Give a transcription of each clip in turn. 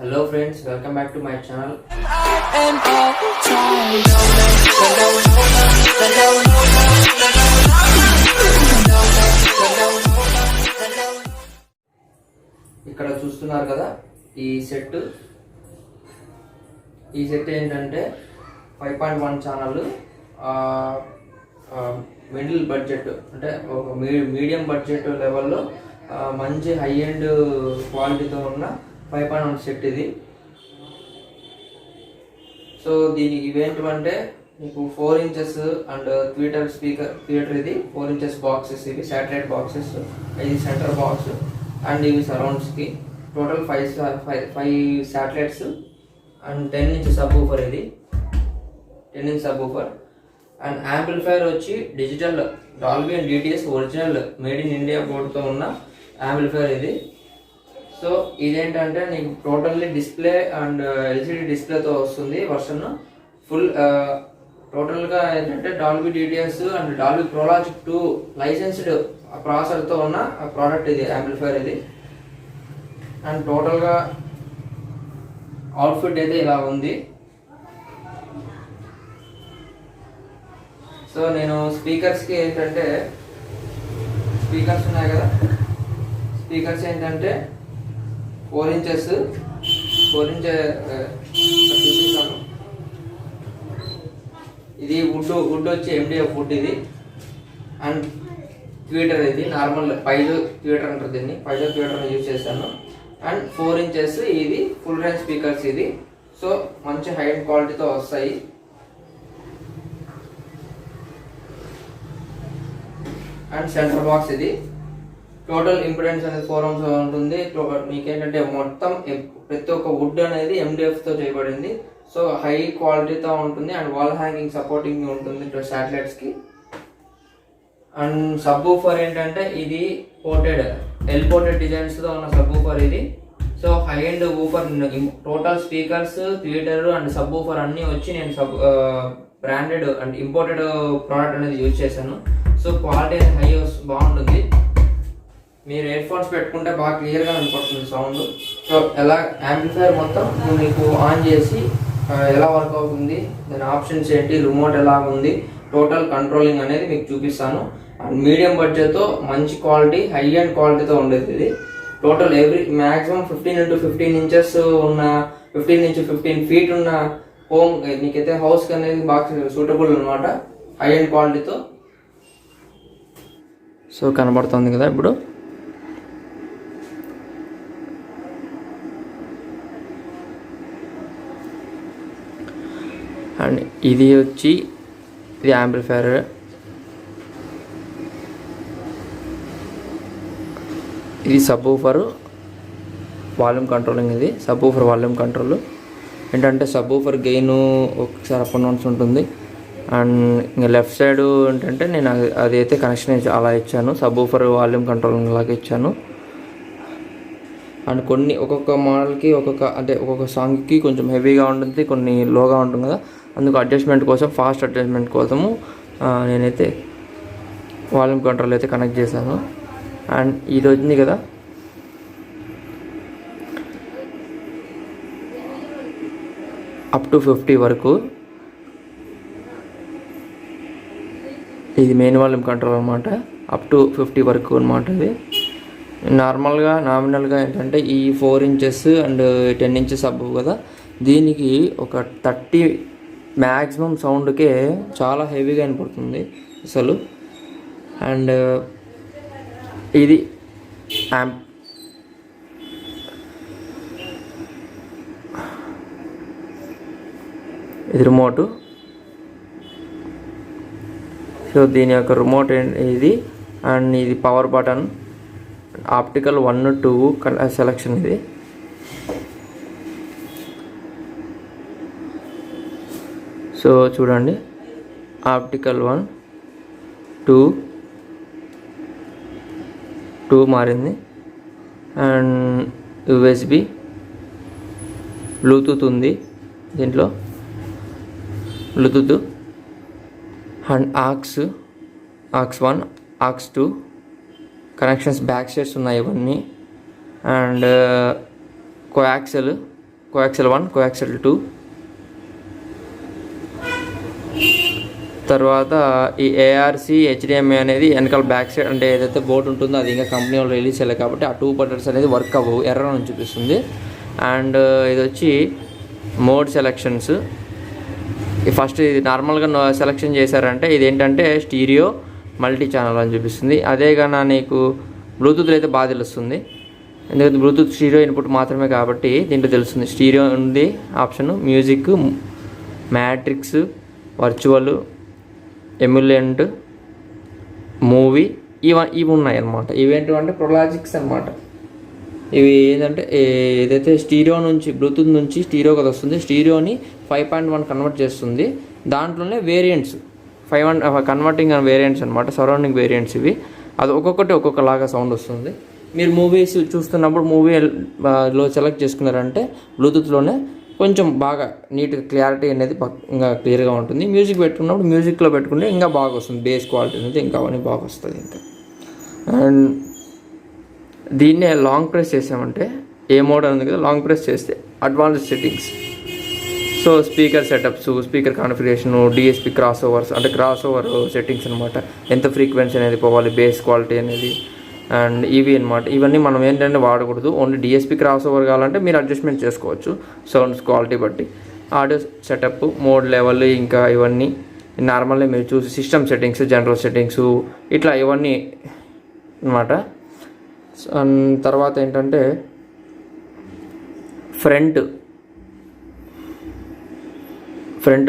Hello friends, welcome back to my channel. ఇక్కడ చూస్తున్నారు కదా ఈ సెట్ ఏంటంటే 5.1 ఛానల్ మిడిల్ బడ్జెట్ అంటే ఒక మీడియం బడ్జెట్ లెవెల్లో మంచి హై ఎండ్ క్వాలిటీతో ఉన్న 5.1 సెట్ ఇది. సో దీనికి ఇవేంటంటే మీకు 4 ఇంచెస్ అండ్ థియేటర్ ఇది 4 ఇంచెస్ బాక్సెస్, ఇవి శాటిలైట్ బాక్సెస్, ఇది సెంటర్ బాక్స్ అండ్ ఇవి సరౌండ్స్కి total 5 satellites and 10 inch subwoofer, ఇది 10 inch subwoofer and amplifier వచ్చి digital Dolby and DTS original made in India బోర్డుతో ఉన్న యాంప్లిఫైర్ ఇది. సో ఇదేంటంటే నీకు టోటల్లీ డిస్ప్లే అండ్ ఎల్సిడి డిస్ప్లేతో వస్తుంది వర్షన్ ఫుల్. టోటల్గా ఏంటంటే Dolby DTS and Dolby ProLogic 2 licensed ప్రాసెసర్తో ఉన్న ప్రోడక్ట్ ఇది, యాంప్లిఫైర్ ఇది. అండ్ టోటల్గా అవుట్ఫిట్ అయితే ఇలా ఉంది. సో నేను స్పీకర్స్కి ఏంటంటే స్పీకర్స్ ఉన్నాయి కదా, స్పీకర్స్ ఏంటంటే 4 ఇంచెస్ చూపిస్తాను. ఇది వుడ్ వచ్చి MDF వుడ్ ఇది. అండ్ ట్విటర్ ఇది నార్మల్ పైజో ట్విటర్ అంటారు దీన్ని, పైజో ట్విటర్ యూజ్ చేశాను. అండ్ 4 ఇంచెస్ ఇది ఫుల్ రేంజ్ స్పీకర్స్ ఇది. సో మంచి హై అండ్ క్వాలిటీతో వస్తాయి. అండ్ సెంటర్ బాక్స్ ఇది. టోటల్ ఇంపిడెన్స్ అనేది 4 ohms ఉంటుంది. మీకేంటంటే మొత్తం ప్రతి ఒక్క వుడ్ అనేది MDFతో చేయబడింది. సో హై క్వాలిటీతో ఉంటుంది అండ్ వాల్ హ్యాంగింగ్ సపోర్టింగ్ ఉంటుంది శాటిలైట్స్కి. అండ్ సబ్ ఊఫర్ ఏంటంటే ఇది పోర్టెడ్ డిజైన్స్తో ఉన్న సబ్ ఊఫర్ ఇది. So high and woofer total speakers, theatre and sub woofer అన్నీ వచ్చి నేను బ్రాండెడ్ అండ్ ఇంపోర్టెడ్ ప్రోడక్ట్ అనేది యూజ్ చేశాను. సో క్వాలిటీ హై బాగుంటుంది. మీరు ఇయర్ ఫోన్స్ పెట్టుకుంటే బాగా క్లియర్గా వినపడుతుంది సౌండ్. సో ఎలా యాంప్లిఫైర్ మొత్తం మీకు ఆన్ చేసి ఎలా వర్క్ అవుతుంది, దాని ఆప్షన్స్ ఏంటి, రిమోట్ ఎలా ఉంది, టోటల్ కంట్రోలింగ్ అనేది మీకు చూపిస్తాను. అండ్ మీడియం బడ్జెట్తో మంచి క్వాలిటీ హై అండ్ క్వాలిటీతో ఉండేది ఇది. టోటల్ మ్యాక్సిమం 15x15 ఇంచెస్ ఉన్న 15 feet ఉన్న హోమ్ నీకైతే హౌస్కి అనేది బాగా సూటబుల్ అనమాట, హై అండ్ క్వాలిటీతో. సో కనబడుతుంది కదా ఇప్పుడు. అండ్ ఇది వచ్చి ఇది యాంప్లిఫైర్. ఇది సబ్ ఊఫర్ వాల్యూమ్ కంట్రోలింగ్, ఇది సబ్ ఊఫర్ వాల్యూమ్ కంట్రోల్. ఏంటంటే సబ్ ఊఫర్ గెయిన్ ఒకసారి అప్ అండ్ డౌన్స్ ఉంటుంది. అండ్ ఇంకా లెఫ్ట్ సైడ్ ఏంటంటే నేను అది అయితే కనెక్షన్ అలా ఇచ్చాను, సబ్ ఊఫర్ వాల్యూమ్ కంట్రోలింగ్ లాగా ఇచ్చాను. అండ్ ఒక్కొక్క మోడల్కి ఒక్కొక్క సాంగ్కి కొంచెం హెవీగా ఉంటుంది, కొన్ని లోగా ఉంటుంది కదా, అందుకు అడ్జస్ట్మెంట్ కోసం ఫాస్ట్ అడ్జస్ట్మెంట్ కోసము నేనైతే వాల్యూమ్ కంట్రోల్ అయితే కనెక్ట్ చేశాను. అండ్ ఇది వచ్చింది కదా, అప్ టు 50 వరకు ఇది మెయిన్ వాల్యూమ్ కంట్రోల్ అనమాట. అప్ టు 50 వరకు అనమాట. ఇది నామినల్గా ఏంటంటే ఈ 4 ఇంచెస్ అండ్ 10 ఇంచెస్ అబ్బు కదా, దీనికి ఒక 30 మ్యాక్సిమం సౌండ్కే చాలా హెవీగా వినపడుతుంది అసలు. అండ్ ఇది ఇది రిమోటు. సో దీని యొక్క రిమోట్ ఇది. అండ్ ఇది పవర్ బటన్, ఆప్టికల్ 1, 2 సెలెక్షన్ ఇది. సో చూడండి, ఆప్టికల్ 1, 2 మారింది. అండ్ USB, బ్లూటూత్ ఉంది దీంట్లో, Bluetooth and aux 1, aux 2 connections back sides ఉన్నాయి ఇవన్నీ. And coaxial coaxial 1, coaxial 2. తర్వాత ఈ ఏఆర్సి హెచ్డిఎంఐ అనేది వెనకాల బ్యాక్ సైడ్ అంటే ఏదైతే బోర్డు ఉంటుందో అది ఇంకా కంపెనీ వాళ్ళు రిలీజ్ చేయలేదు కాబట్టి ఆ 2 బటన్స్ అనేది వర్క్ అవ్వవు, ఎర్రర్ అని చూపిస్తుంది. అండ్ ఇది వచ్చి మోడ్ సెలెక్షన్స్. ఫస్ట్ ఇది నార్మల్గా సెలెక్షన్ చేశారంటే ఇది ఏంటంటే స్టీరియో మల్టీ ఛానల్ అని చూపిస్తుంది. అదే కానీ నీకు బ్లూటూత్లో అయితే బాగా తెలుస్తుంది, ఎందుకంటే బ్లూటూత్ స్టీరియో ఇన్పుట్ మాత్రమే కాబట్టి దీంట్లో తెలుస్తుంది. స్టీరియో ఉంది option, music, matrix, virtual, emulate, movie ఇవి ఉన్నాయి అన్నమాట. ఇవేంటంటే ప్రొలాజిక్స్ అనమాట. ఇవి ఏంటంటే ఏదైతే స్టీరియో నుంచి బ్లూటూత్ నుంచి స్టీరియోకి వస్తుంది, స్టీరియోని 5.1 కన్వర్ట్ చేస్తుంది. దాంట్లోనే వేరియంట్స్ 5 కన్వర్టింగ్ అండ్ వేరియంట్స్ అనమాట, సరౌండింగ్ వేరియంట్స్ ఇవి. అది ఒక్కొక్కటి ఒక్కొక్కలాగా సౌండ్ వస్తుంది. మీరు మూవీస్ చూస్తున్నప్పుడు మూవీలో సెలెక్ట్ చేసుకున్నారంటే బ్లూటూత్లోనే కొంచెం బాగా నీట్గా క్లారిటీ అనేది ఇంకా క్లియర్గా ఉంటుంది. మ్యూజిక్ పెట్టుకున్నప్పుడు మ్యూజిక్లో పెట్టుకుంటే ఇంకా బాగా వస్తుంది, బేస్ క్వాలిటీ అనేది ఇంకా అవన్నీ బాగా వస్తుంది ఇంకా. అండ్ దీన్నే లాంగ్ ప్రెస్ చేసామంటే ఏ మోడ్ ఉంది కదా, లాంగ్ ప్రెస్ చేస్తే advanced settings. So speaker setups, speaker configuration, DSP cross overs అంటే క్రాస్ ఓవర్ సెట్టింగ్స్ అనమాట, ఎంత ఫ్రీక్వెన్సీ అనేది పోవాలి, బేస్ క్వాలిటీ అనేది. అండ్ ఇవి అనమాట. ఇవన్నీ మనం ఏంటంటే వాడకూడదు, ఓన్లీ డిఎస్పి క్రాస్ ఓవర్ కావాలంటే మీరు అడ్జస్ట్మెంట్ చేసుకోవచ్చు సౌండ్స్ క్వాలిటీ బట్టి. ఆడియో సెటప్, మోడ్ లెవెల్, ఇంకా ఇవన్నీ నార్మల్గా మీరు చూసి సిస్టమ్ సెట్టింగ్స్, జనరల్ సెట్టింగ్స్ ఇట్లా ఇవన్నీ అనమాట. తర్వాత ఏంటంటే ఫ్రంట్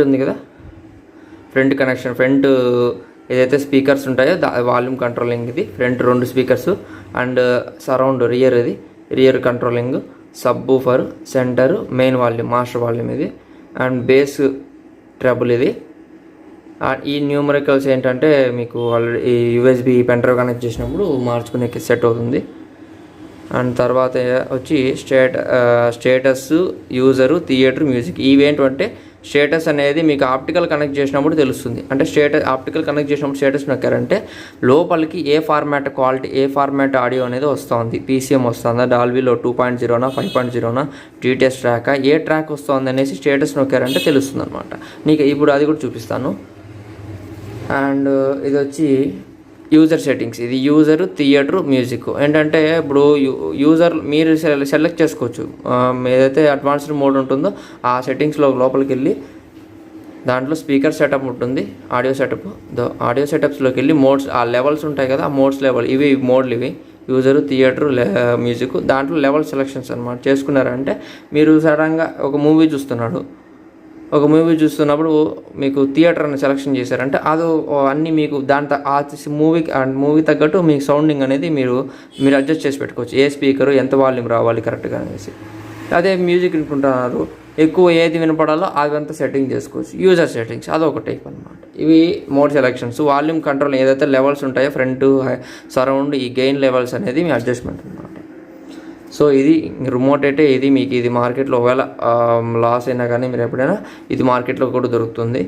ఉంది కదా, ఫ్రంట్ కనెక్షన్, ఫ్రంట్ ఏదైతే స్పీకర్స్ ఉంటాయో వాల్యూమ్ కంట్రోలింగ్ ఇది front 2 speakers. And surround rear controlling, subwoofer, centre, main volume, master volume ఇది. అండ్ బేస్ ట్రబుల్ ఇది. ఈ న్యూమరికల్స్ ఏంటంటే మీకు ఆల్రెడీ ఈ యూఎస్బి పెన్ డ్రైవ్ కనెక్ట్ చేసినప్పుడు మార్చుకునే సెట్ అవుతుంది. అండ్ తర్వాత వచ్చి స్టేటస్, యూజరు, థియేటర్, మ్యూజిక్. ఇవేంటంటే స్టేటస్ అనేది మీకు ఆప్టికల్ కనెక్ట్ చేసినప్పుడు తెలుస్తుంది. అంటే ఆప్టికల్ కనెక్ట్ చేసినప్పుడు స్టేటస్ నొక్కారంటే లోపలికి ఏ ఫార్మాట్ క్వాలిటీ, ఏ ఫార్మాట్ ఆడియో అనేది వస్తుంది, పీసీఎం వస్తుందా, డాల్బీలో 2.0నా 5.0నా, జీటీఎస్ ట్రాకా, ఏ ట్రాక్ వస్తుంది అనేసి స్టేటస్ నొక్కారంటే తెలుస్తుంది అనమాట. నీకు ఇప్పుడు అది కూడా చూపిస్తాను. అండ్ ఇది వచ్చి యూజర్ సెట్టింగ్స్. ఇది యూజర్, థియేటర్, మ్యూజిక్. ఏంటంటే ఇప్పుడు యూజర్ మీరు సెలెక్ట్ చేసుకోవచ్చు, ఏదైతే అడ్వాన్స్డ్ మోడ్ ఉంటుందో ఆ సెట్టింగ్స్లో లోపలికి వెళ్ళి దాంట్లో స్పీకర్ సెటప్ ఉంటుంది, ఆడియో సెటప్స్లోకి వెళ్ళి మోడ్స్, ఆ లెవెల్స్ ఉంటాయి కదా, ఆ మోడ్స్ లెవెల్ ఇవి మోడ్లు ఇవి యూజరు, థియేటర్, మ్యూజిక్. దాంట్లో లెవెల్ సెలెక్షన్స్ అనమాట చేసుకున్నారంటే మీరు సడన్గా ఒక మూవీ చూస్తున్నప్పుడు మీకు థియేటర్ అని సెలెక్షన్ చేశారంటే అది అన్నీ మీకు దాంతో ఆ మూవీ తగ్గట్టు మీకు సౌండింగ్ అనేది మీరు అడ్జస్ట్ చేసి పెట్టుకోవచ్చు. ఏ స్పీకరు ఎంత వాల్యూమ్ రావాలి కరెక్ట్గా అనేసి. అదే మ్యూజిక్ వినుకుంటున్నారు, ఎక్కువ ఏది వినపడాలో అదంతా సెట్టింగ్ చేసుకోవచ్చు. యూజర్ సెట్టింగ్స్ అదొక టైప్ అనమాట. ఇవి మోడ్ సెలెక్షన్స్. వాల్యూమ్ కంట్రోల్ ఏదైతే లెవెల్స్ ఉంటాయో ఫ్రంట్, సరౌండ్, ఈ గెయిన్ లెవెల్స్ అనేది మీ అడ్జస్ట్మెంట్ అనమాట. సో ఇది రిమోట్ అయితే ఇది మీకు ఇది మార్కెట్లో ఒకవేళ లాస్ అయినా కానీ మీరు ఎప్పుడైనా ఇది మార్కెట్లో కూడా దొరుకుతుంది.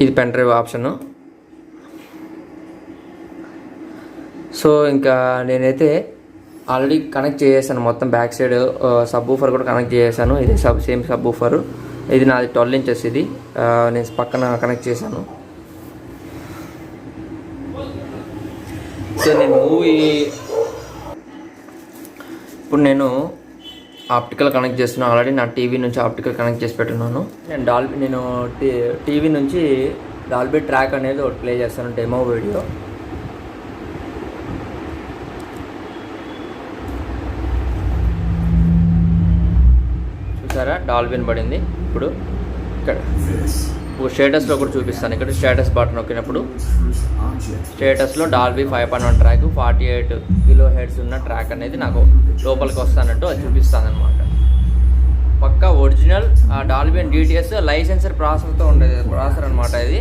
ఇది పెన్ డ్రైవ్ ఆప్షను. సో ఇంకా నేనైతే ఆల్రెడీ కనెక్ట్ చేసేసాను మొత్తం బ్యాక్ సైడ్. సబ్ ఊఫర్ కూడా కనెక్ట్ చేసేసాను. ఇది సేమ్ సబ్ ఊఫర్. ఇది నాది 12 ఇంచెస్. ఇది నేను పక్కన కనెక్ట్ చేశాను. సో నేను ఇప్పుడు నేను ఆప్టికల్ కనెక్ట్ చేస్తున్నాను. ఆల్రెడీ నా టీవీ నుంచి ఆప్టికల్ కనెక్ట్ చేసి పెట్టున్నాను. నేను టీవీ నుంచి డాల్బీ ట్రాక్ అనేది ఒకటి ప్లే చేస్తాను, డెమో వీడియో. చూసారా, డాల్బీని పడింది. ఇప్పుడు ఇక్కడ స్టేటస్లో కూడా చూపిస్తాను. ఇక్కడ స్టేటస్ బటన్ నొక్కినప్పుడు స్టేటస్లో డాల్బీ 5.1 ట్రాక్ 48 kHz ఉన్న ట్రాక్ అనేది నాకు లోపలికి వస్తానట్టు అది చూపిస్తాను అనమాట. పక్కా ఒరిజినల్ డాల్బీ అండ్ డిటిఎస్ లైసెన్సర్ ప్రాసెసర్తో ఉండేది ప్రాసెసర్ అనమాట ఇది.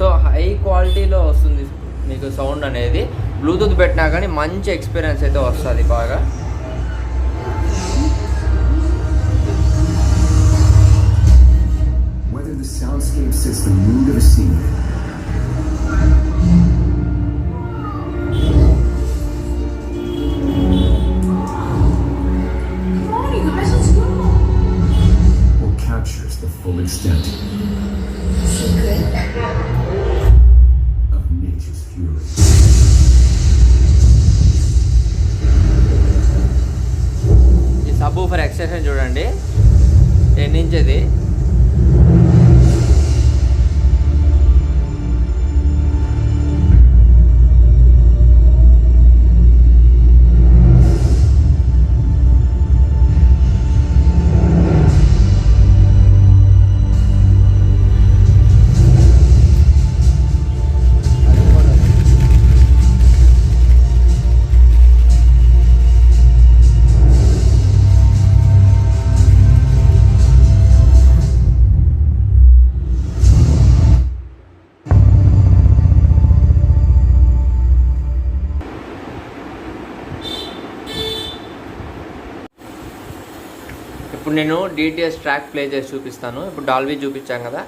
సో హై క్వాలిటీలో వస్తుంది మీకు సౌండ్ అనేది. బ్లూటూత్ పెట్టినా కానీ మంచి ఎక్స్పీరియన్స్ అయితే వస్తుంది బాగా. The soundscape sets the mood of a scene. ఇప్పుడు నేను DTS ట్రాక్ ప్లే చేసి చూపిస్తాను. ఇప్పుడు డాల్బీ చూపించాం కదా.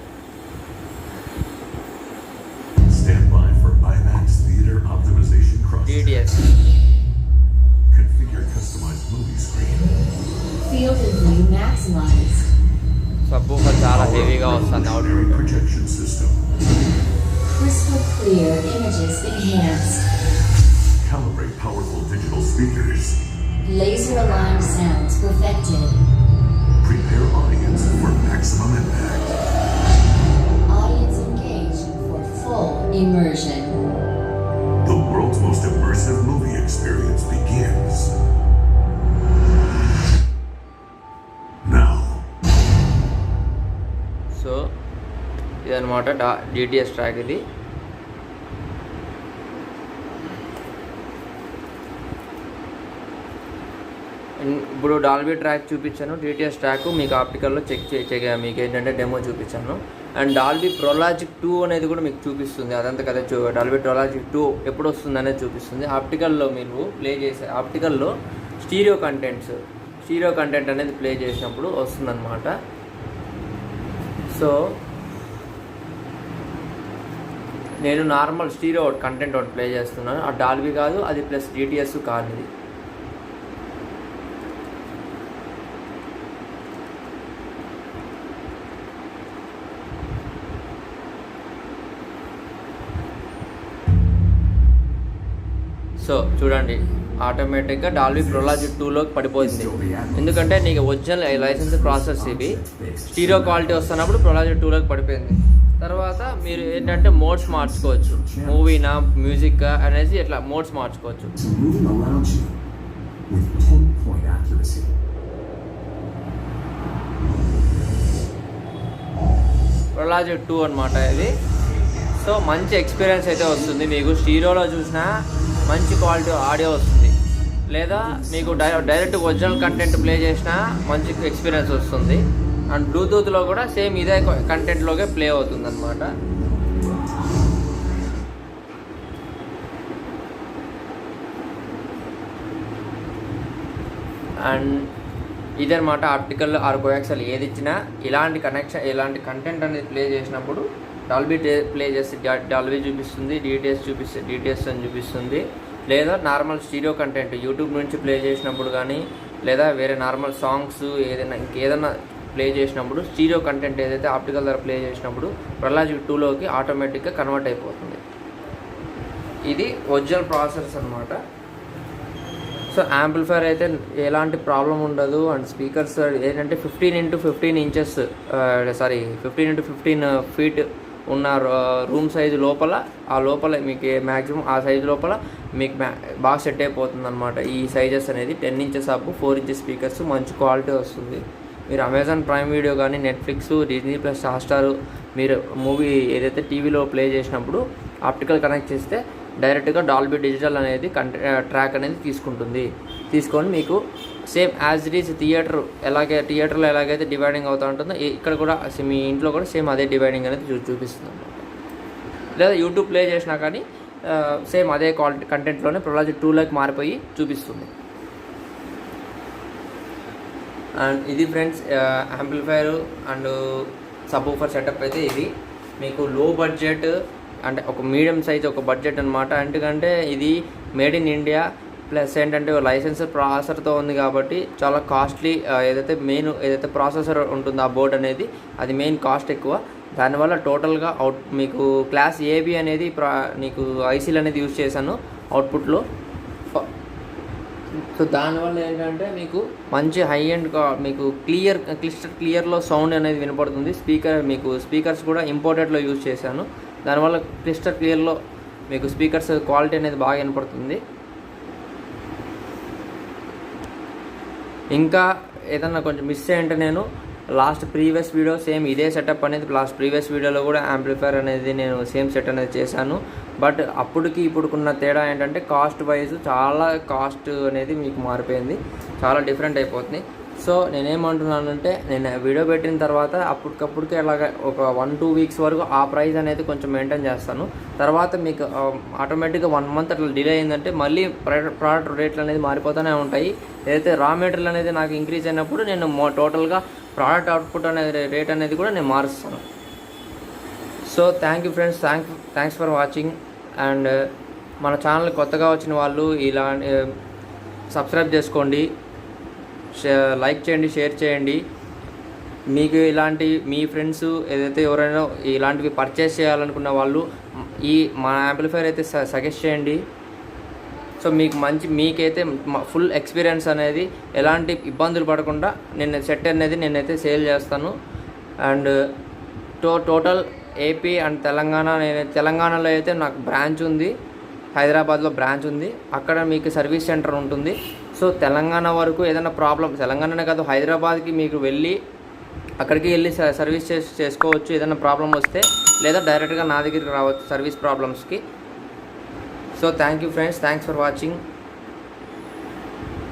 DTS configure customized movie screen. Field of view maximized. Subwoofer చాలా హెవీగా వస్తుంది output. Projection system. Crystal clear images enhanced. Calibrate powerful digital speakers. Laser aligned sounds perfected. Prepare audience for maximum impact. Audience engaged for full immersion. The world's most immersive movie experience begins now. So ఇదన్నమాట DTS track. ఇది ఇప్పుడు Dolby track చూపించాను. DTS track మీకు ఆప్టికల్లో check మీకు ఏంటంటే demo చూపించాను. And Dolby Pro Logic 2 అనేది కూడా మీకు చూపిస్తుంది. అదంతా కదా డాల్బీ ప్రొలాజిక్ 2 ఎప్పుడు వస్తుంది అనేది చూపిస్తుంది. ఆప్టికల్లో మీరు ప్లే చేసే ఆప్టికల్లో స్టీరియో కంటెంట్ అనేది ప్లే చేసినప్పుడు వస్తుందన్నమాట. సో నేను నార్మల్ స్టీరియో కంటెంట్ ఒకటి ప్లే చేస్తున్నాను. ఆ డాల్బీ కాదు, అది ప్లస్ DTS కాదు. ఇది సో చూడండి, ఆటోమేటిక్గా డాల్బీ ప్రొలాజిక్ 2లోకి పడిపోయింది. ఎందుకంటే నీకు ఒరిజినల్ లైసెన్స్ ప్రాసెస్ ఇవి స్టీరియో క్వాలిటీ వస్తున్నప్పుడు ప్రొలాజిక్ 2లోకి పడిపోయింది. తర్వాత మీరు ఏంటంటే మోడ్స్ మార్చుకోవచ్చు. మూవీనా, మ్యూజిక్ అనేది ఇట్లా మోడ్స్ మార్చుకోవచ్చు. ప్రొలాజిక్ 2 అనమాట ఇది. సో మంచి ఎక్స్పీరియన్స్ అయితే వస్తుంది మీకు. స్టీరియోలో చూసినా మంచి క్వాలిటీ ఆడియో వస్తుంది, లేదా మీకు డైరెక్ట్ ఒరిజినల్ కంటెంట్ ప్లే చేసినా మంచి ఎక్స్పీరియన్స్ వస్తుంది. అండ్ బ్లూటూత్లో కూడా సేమ్ ఇదే కంటెంట్లోకే ప్లే అవుతుంది అనమాట. అండ్ ఇదనమాట ఆప్టికల్ ఆర్ కోయాక్సియల్ ఏది ఇచ్చినా ఇలాంటి కంటెంట్ అనేది ప్లే చేసినప్పుడు డాల్బీ ప్లే చేసి డాల్బీ చూపిస్తుంది, DTS అని చూపిస్తుంది. లేదా నార్మల్ స్టీరియో కంటెంట్ యూట్యూబ్ నుంచి ప్లే చేసినప్పుడు కానీ, లేదా వేరే నార్మల్ సాంగ్స్ ఇంకేదైనా ప్లే చేసినప్పుడు స్టీరియో కంటెంట్ ఏదైతే ఆప్టికల్ ద్వారా ప్లే చేసినప్పుడు ప్రొలాజిక్ 2లోకి ఆటోమేటిక్గా కన్వర్ట్ అయిపోతుంది. ఇది ఒరిజినల్ ప్రాసెస్ అనమాట. సో యాంప్లిఫైర్ అయితే ఎలాంటి ప్రాబ్లం ఉండదు. అండ్ స్పీకర్స్ ఏంటంటే 15x15 ఇంచెస్ 15x15 ఫీట్ ఉన్న రూమ్ సైజు లోపల మీకు మ్యాక్సిమం ఆ సైజు లోపల మీకు బాగా సెట్ అయిపోతుంది అనమాట. ఈ సైజెస్ అనేది 10 ఇంచెస్ అప్ 4 ఇంచెస్ స్పీకర్స్ మంచి క్వాలిటీ వస్తుంది. మీరు అమెజాన్ ప్రైమ్ వీడియో కానీ, నెట్ఫ్లిక్స్, డిజ్నీ ప్లస్, హాట్స్టార్ మీరు మూవీ ఏదైతే టీవీలో ప్లే చేసినప్పుడు ఆప్టికల్ కనెక్ట్ చేస్తే డైరెక్ట్గా డాల్బీ డిజిటల్ అనేది ట్రాక్ అనేది తీసుకొని మీకు సేమ్ యాజ్ ఇట్ ఈజ్ థియేటర్లో ఎలాగైతే డివైడింగ్ అవుతూ ఉంటుందో ఇక్కడ కూడా మీ ఇంట్లో కూడా సేమ్ అదే డివైడింగ్ అనేది చూపిస్తుంది అన్నమాట. లేదా యూట్యూబ్ ప్లే చేసినా కానీ సేమ్ అదే క్వాలిటీ కంటెంట్లోనే ప్రొలాజిక్ 2లోకి మారిపోయి చూపిస్తుంది. అండ్ ఇది friends amplifier and subwoofer setup అయితే ఇది. మీకు లో బడ్జెట్ అంటే ఒక మీడియం సైజ్ ఒక బడ్జెట్ అనమాట. ఎందుకంటే ఇది మేడ్ ఇన్ ఇండియా ప్లస్ ఏంటంటే లైసెన్స్ ప్రాసెసర్తో ఉంది కాబట్టి చాలా కాస్ట్లీ. ఏదైతే ప్రాసెసర్ ఉంటుందో ఆ బోర్డ్ అనేది అది మెయిన్ కాస్ట్ ఎక్కువ. దానివల్ల టోటల్గా మీకు క్లాస్ AB అనేది నీకు ఐసీలు అనేది యూజ్ చేశాను అవుట్పుట్లో. సో దానివల్ల ఏంటంటే మీకు మంచి హై ఎండ్ మీకు క్లియర్లో సౌండ్ అనేది వినపడుతుంది. స్పీకర్స్ కూడా ఇంపోర్టెడ్లో యూజ్ చేశాను. దానివల్ల క్లియర్లో మీకు స్పీకర్స్ క్వాలిటీ అనేది బాగా వినపడుతుంది. ఇంకా ఏదన్నా కొంచెం మిస్ అయ్యంటే నేను ప్రీవియస్ వీడియో సేమ్ ఇదే సెటప్ అనేది ప్రీవియస్ వీడియోలో కూడా యాంప్లిఫైర్ అనేది నేను సేమ్ సెట్ అనేది చేశాను. బట్ అప్పటికి ఇప్పుడుకున్న తేడా ఏంటంటే కాస్ట్ వైజ్ చాలా కాస్ట్ అనేది మీకు మారిపోయింది, చాలా డిఫరెంట్ అయిపోతుంది. సో నేనేమంటున్నానంటే నేను వీడియో పెట్టిన తర్వాత అప్పటికప్పుడుకే అలాగ ఒక 1-2 వీక్స్ వరకు ఆ ప్రైస్ అనేది కొంచెం మెయింటైన్ చేస్తాను. తర్వాత మీకు ఆటోమేటిక్గా 1 మంత్ అట్లా డిలే అయిందంటే మళ్ళీ ప్రోడక్ట్ రేట్లు అనేది మారిపోతూనే ఉంటాయి. ఏదైతే రా మెటీరియల్ అనేది నాకు ఇంక్రీజ్ అయినప్పుడు నేను టోటల్గా ప్రోడక్ట్ అవుట్పుట్ అనేది రేట్ అనేది కూడా నేను మారుస్తాను. So thank you friends, thanks for watching. And మన ఛానల్ కొత్తగా వచ్చిన వాళ్ళు ఇలా సబ్స్క్రైబ్ చేసుకోండి, లైక్ చేయండి, షేర్ చేయండి. మీకు ఇలాంటి మీ ఫ్రెండ్స్ ఏదైతే ఎవరైనా ఇలాంటివి పర్చేస్ చేయాలనుకున్న వాళ్ళు మా యాంప్లిఫైర్ అయితే సజెస్ట్ చేయండి. సో మీకైతే ఫుల్ ఎక్స్పీరియన్స్ అనేది ఎలాంటి ఇబ్బందులు పడకుండా సెట్ అనేది నేనైతే సేల్ చేస్తాను. అండ్ టోటల్ ఏపీ అండ్ తెలంగాణలో అయితే నాకు బ్రాంచ్ ఉంది, హైదరాబాద్లో బ్రాంచ్ ఉంది. అక్కడ మీకు సర్వీస్ సెంటర్ ఉంటుంది. సో తెలంగాణ వరకు ఏదైనా ప్రాబ్లం, తెలంగాణనే కాదు హైదరాబాద్కి మీకు అక్కడికి వెళ్ళి సర్వీస్ చేసుకోవచ్చు ఏదైనా ప్రాబ్లం వస్తే, లేదా డైరెక్ట్గా నా దగ్గరికి రావచ్చు సర్వీస్ ప్రాబ్లమ్స్కి. So thank you friends, thanks for watching.